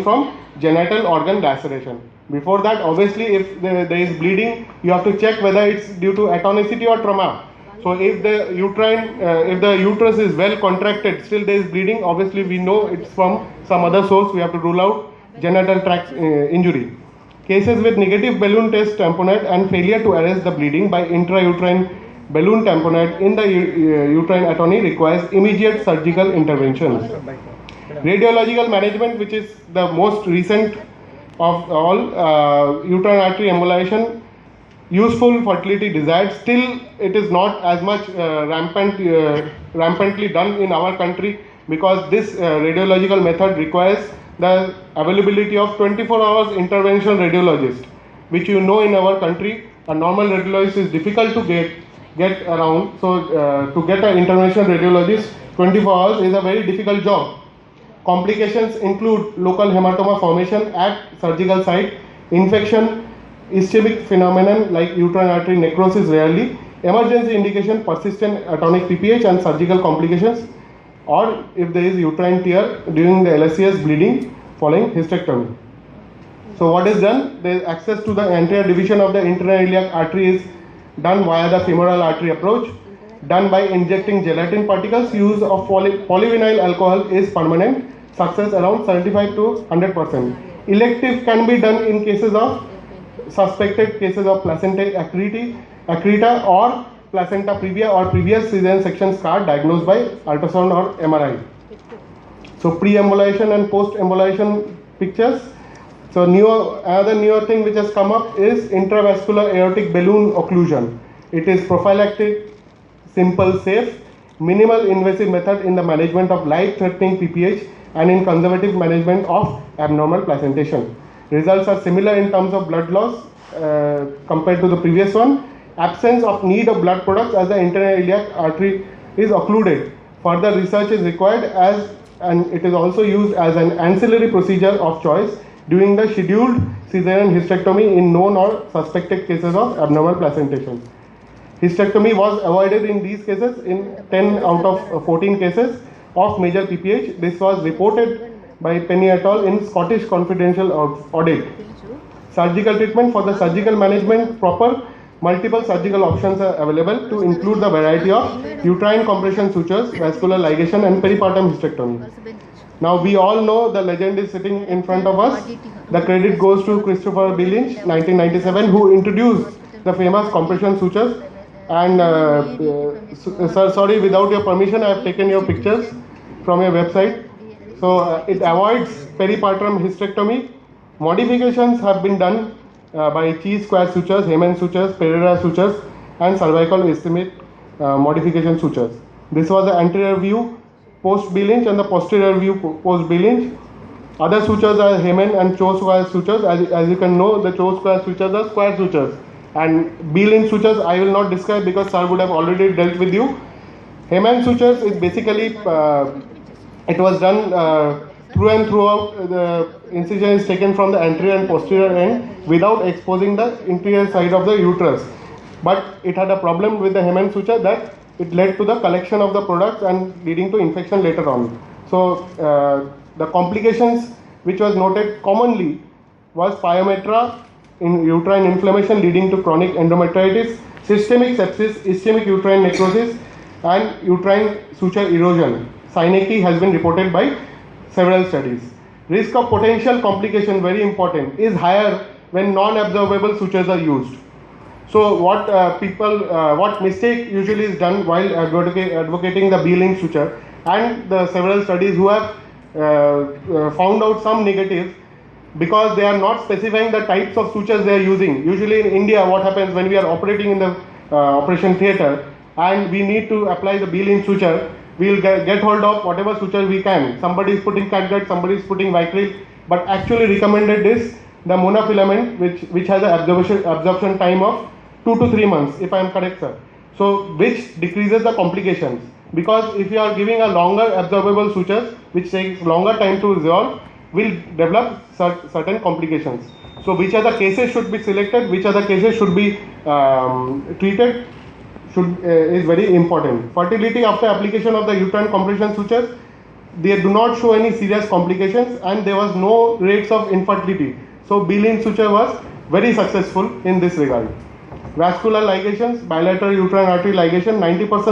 from genital organ laceration. Before that, obviously, if there is bleeding, you have to check whether it's due to atonicity or trauma. So if the uterus is well contracted, still there is bleeding, obviously we know it's from some other source. We have to rule out genital tract injury. Cases with negative balloon test tamponade and failure to arrest the bleeding by intrauterine balloon tamponade in the uterine atony requires immediate surgical interventions. Radiological management, which is the most recent of all, uterine artery embolization, useful, fertility desired. Still, it is not as much rampantly done in our country because this radiological method requires the availability of 24 hours intervention radiologist, which you know in our country a normal radiologist is difficult to get around. So to get an intervention radiologist 24 hours is a very difficult job. Complications include local hematoma formation at surgical site, infection, ischemic phenomenon like uterine artery necrosis rarely, emergency indication persistent atonic PPH and surgical complications, or if there is uterine tear during the LSCS bleeding following hysterectomy. So what is done? There is access to the anterior division of the internal iliac artery is done via the femoral artery approach, done by injecting gelatin particles. Use of polyvinyl alcohol is permanent. Success around 75 to 100%. Elective can be done in cases of suspected cases of placenta accreta or placenta previa or previous cesarean section scar diagnosed by ultrasound or MRI. So pre-embolization and post-embolization pictures. So another newer thing which has come up is intravascular aortic balloon occlusion. It is prophylactic, simple, safe, minimal invasive method in the management of life-threatening PPH and in conservative management of abnormal placentation. Results are similar in terms of blood loss compared to the previous one. Absence of need of blood products as the internal iliac artery is occluded. Further research is required and it is also used as an ancillary procedure of choice during the scheduled cesarean hysterectomy in known or suspected cases of abnormal placentation. Hysterectomy was avoided in these cases in 10 out of 14 cases of major PPH. This was reported by Penny et al. In Scottish Confidential Audit. Surgical treatment. For the surgical management proper, multiple surgical options are available to include the variety of uterine compression sutures, vascular ligation and peripartum hysterectomy. Now we all know the legend is sitting in front of us. The credit goes to Christopher B. Lynch, 1997, who introduced the famous compression sutures. And sir, sorry, without your permission, I have taken your pictures from your website. So it avoids peripartum hysterectomy. Modifications have been done by chi-square sutures, Heyman sutures, Pereira sutures, and cervical ischemic modification sutures. This was the anterior view post B. Lynch and the posterior view post B. Lynch. Other sutures are Heyman and Cho square sutures. As you can know, the Cho square sutures are square sutures. And B. Lynch sutures I will not describe because sir would have already dealt with you. Heyman sutures is basically, it was done through and throughout. The incision is taken from the anterior and posterior end without exposing the interior side of the uterus. But it had a problem with the Heyman suture that it led to the collection of the products and leading to infection later on. So the complications which was noted commonly was pyometra, in uterine inflammation leading to chronic endometritis, systemic sepsis, ischemic uterine necrosis, and uterine suture erosion. Synecdoche has been reported by several studies. Risk of potential complication, very important, is higher when non-absorbable sutures are used. So what mistake usually is done while advocating the B. Lynch suture, and the several studies who have found out some negatives, because they are not specifying the types of sutures they are using. Usually in India, what happens when we are operating in the operation theatre and we need to apply the B. Lynch suture, we will get hold of whatever suture we can. Somebody is putting catgut, somebody is putting Vicryl, but actually recommended is the monofilament, which has an absorption time of 2 to 3 months, if I am correct, sir. So which decreases the complications, because if you are giving a longer absorbable sutures, which takes longer time to resolve, will develop certain complications. So which other cases should be selected, which other cases should be treated is very important. Fertility after application of the uterine compression sutures. they do not show any serious complications, and there was no rates of infertility. So B-Lin suture was very successful in this regard. Vascular ligations, bilateral uterine artery ligation, 90%